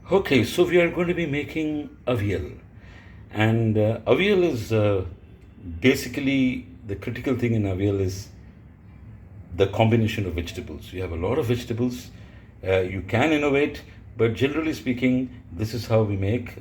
Okay, so we are going to be making avial. And avial is basically the critical thing in avial is the combination of vegetables. You have a lot of vegetables. You can innovate, but generally speaking, this is how we make.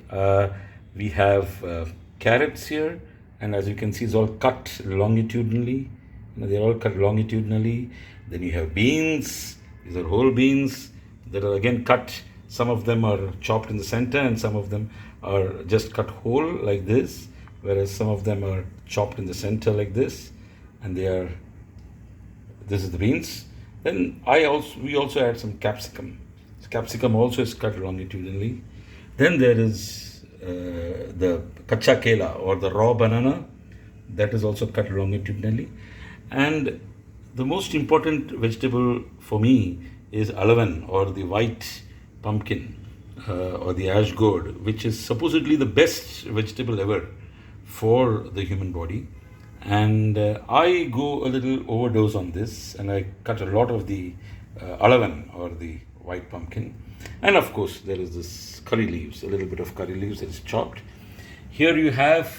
We have carrots here, and as you can see, it's all cut longitudinally. They're all cut longitudinally. Then you have beans. These are whole beans that are again cut. Some of them are chopped in the center, and some of them are just cut whole like this, whereas some of them are chopped in the center like this, and they are this is the beans. Then we also add some capsicum. So capsicum also is cut longitudinally. Then there is the kacha kela or the raw banana that is also cut longitudinally. And the most important vegetable for me is alavan or the white pumpkin or the ash gourd, which is supposedly the best vegetable ever for the human body. And I go a little overdose on this, and I cut a lot of the alavan or the white pumpkin. And of course, there is this curry leaves, a little bit of curry leaves that is chopped. Here you have,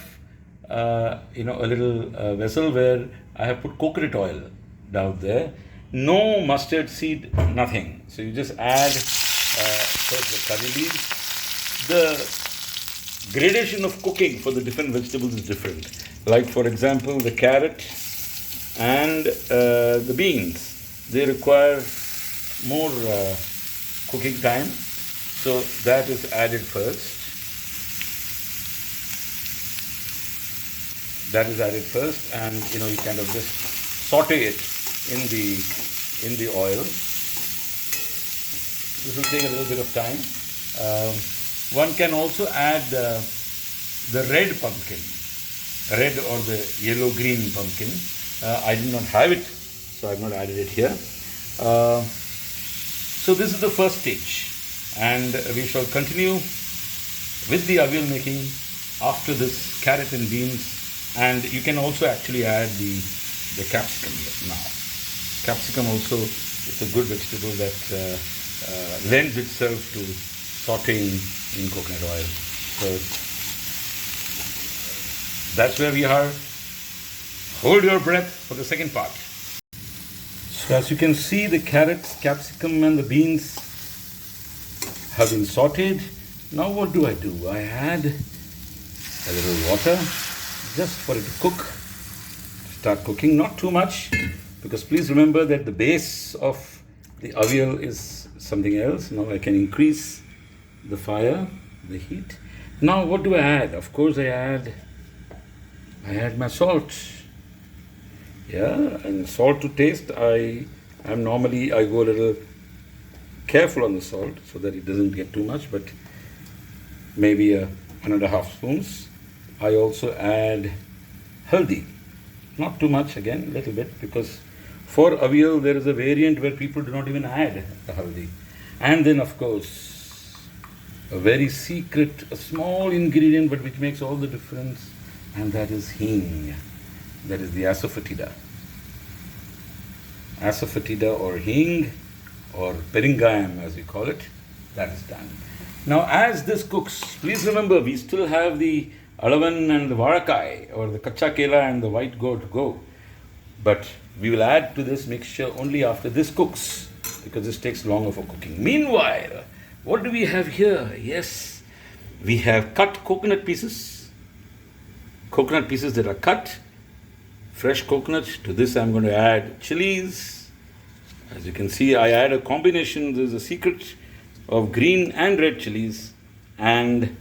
a little vessel where I have put coconut oil down there. No mustard seed, nothing. So you just add first the curry leaves. The gradation of cooking for the different vegetables is different. Like, for example, the carrot and the beans, they require more cooking time. So that is added first. That is added first, and you kind of just saute it in the oil. This will take a little bit of time. One can also add the red pumpkin, red or the yellow green pumpkin. I did not have it, so I have not added it here. So this is the first stage, and we shall continue with the avial making after this carrot and beans. And you can also actually add the capsicum here now. Capsicum also is a good vegetable that lends itself to sauteing in coconut oil. So that's where we are. Hold your breath for the second part. So as you can see, the carrots, capsicum and the beans have been sauteed. Now what do? I add a little water just for it to cook. Start cooking, not too much, because please remember that the base of the avial is something else. Now I can increase the fire, the heat. Now what do I add? Of course I add my salt. Yeah, and salt to taste. I go a little careful on the salt so that it doesn't get too much, but maybe 1.5 spoons. I also add haldi, not too much, again, a little bit, because for avial there is a variant where people do not even add the haldi. And then, of course, a very secret, a small ingredient, but which makes all the difference, and that is hing. That is the asafoetida. Asafoetida or hing or peringayam as we call it, that is done. Now as this cooks, please remember we still have the alavan and the varakai or the kacha kela and the white gourd to go. But we will add to this mixture only after this cooks, because this takes longer for cooking. Meanwhile, what do we have here? Yes, we have cut coconut pieces that are cut, fresh coconut. To this I'm going to add chilies. As you can see, I add a combination. There's a secret of green and red chilies, and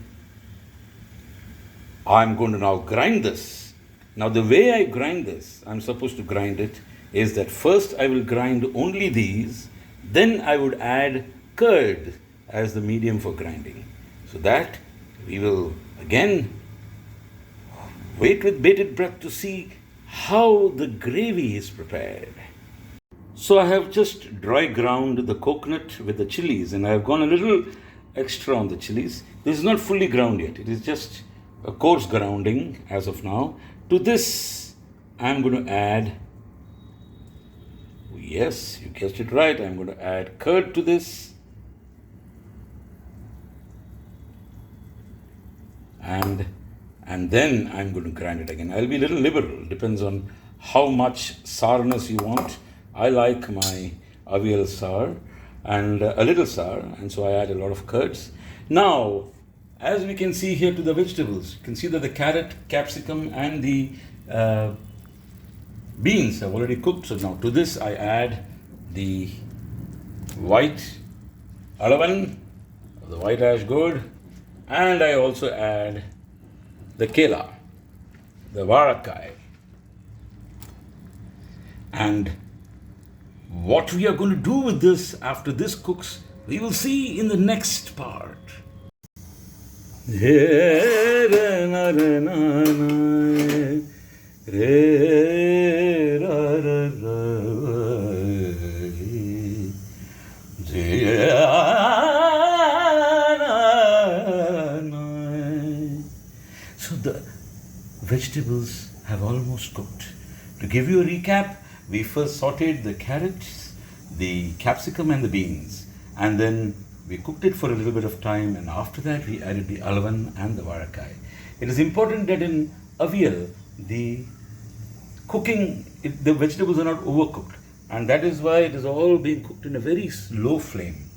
I'm going to now grind this. Now the way I grind this, I'm supposed to grind it, is that first I will grind only these, then I would add curd as the medium for grinding. So that we will again wait with bated breath to see how the gravy is prepared. So I have just dry ground the coconut with the chilies, and I have gone a little extra on the chilies. This is not fully ground yet. It is just a coarse grounding as of now. To this, I'm going to add, yes, you guessed it right, I'm going to add curd to this. and then I'm going to grind it again. I'll be a little liberal, depends on how much sourness you want. I like my avial sour and a little sour, and so I add a lot of curds. Now, as we can see here to the vegetables, you can see that the carrot, capsicum, and the beans have already cooked. So now to this I add the white alavan, the white ash gourd, and I also add the kela, the varakai. And what we are going to do with this after this cooks, we will see in the next part. So the vegetables have almost cooked. To give you a recap, we first sauteed the carrots, the capsicum and the beans, and then we cooked it for a little bit of time, and after that we added the alavan and the varakai. It is important that in avial, the vegetables are not overcooked, and that is why it is all being cooked in a very low flame.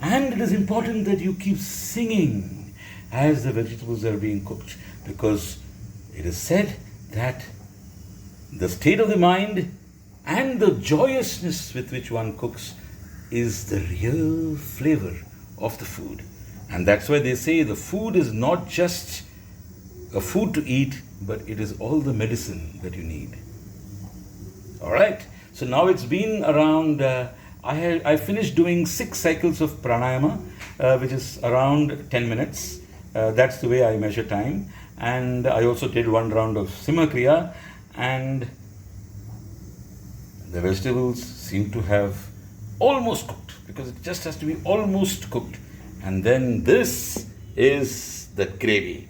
And it is important that you keep singing as the vegetables are being cooked, because it is said that the state of the mind and the joyousness with which one cooks is the real flavor of the food. And that's why they say the food is not just a food to eat, but it is all the medicine that you need. All right. So now it's been around, I finished doing 6 cycles of pranayama, which is around 10 minutes. That's the way I measure time. And I also did 1 round of Simha Kriya, and the vegetables seem to have almost cooked, because it just has to be almost cooked. And then this is the gravy.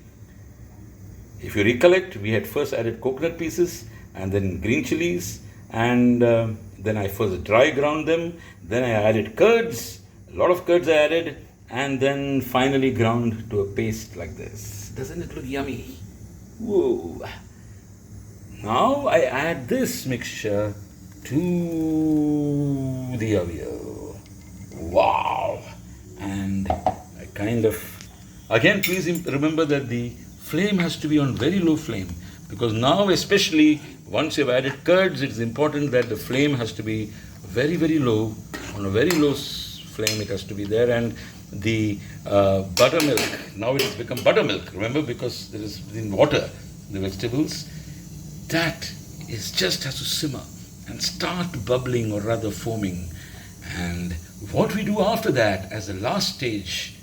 If you recollect, we had first added coconut pieces and then green chilies, and then I first dry ground them, then I added curds, a lot of curds I added, and then finally ground to a paste like this. Doesn't it look yummy? Whoa! Now I add this mixture to the avial. Wow! And I kind of, again, please remember that the flame has to be on very low flame, because now, especially once you've added curds, it is important that the flame has to be very, very low. On a very low flame it has to be there. And the buttermilk, now it has become buttermilk, remember, because there is in water, the vegetables, that is just has to simmer and start bubbling, or rather foaming. And what we do after that as the last stage,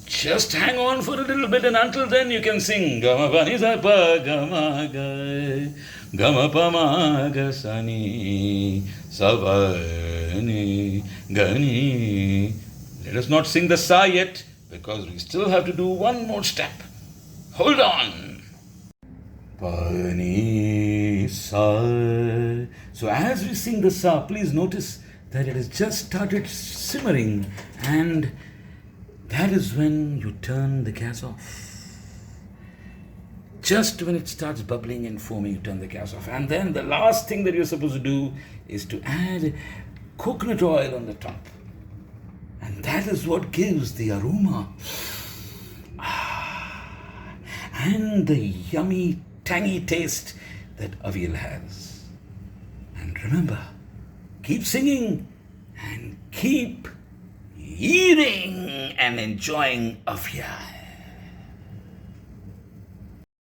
just hang on for a little bit, and until then you can sing Gama Pani Sapa Gama Ga Gama Pama Ga Sani Savani Gani. Let us not sing the Sa yet, because we still have to do one more step. Hold on. Pani Sa. So as we sing the Sa, please notice that it has just started simmering, and that is when you turn the gas off. Just when it starts bubbling and foaming, you turn the gas off. And then the last thing that you're supposed to do is to add coconut oil on the top. And that is what gives the aroma and the yummy, tangy taste that avial has. And remember, keep singing and keep eating and enjoying avial.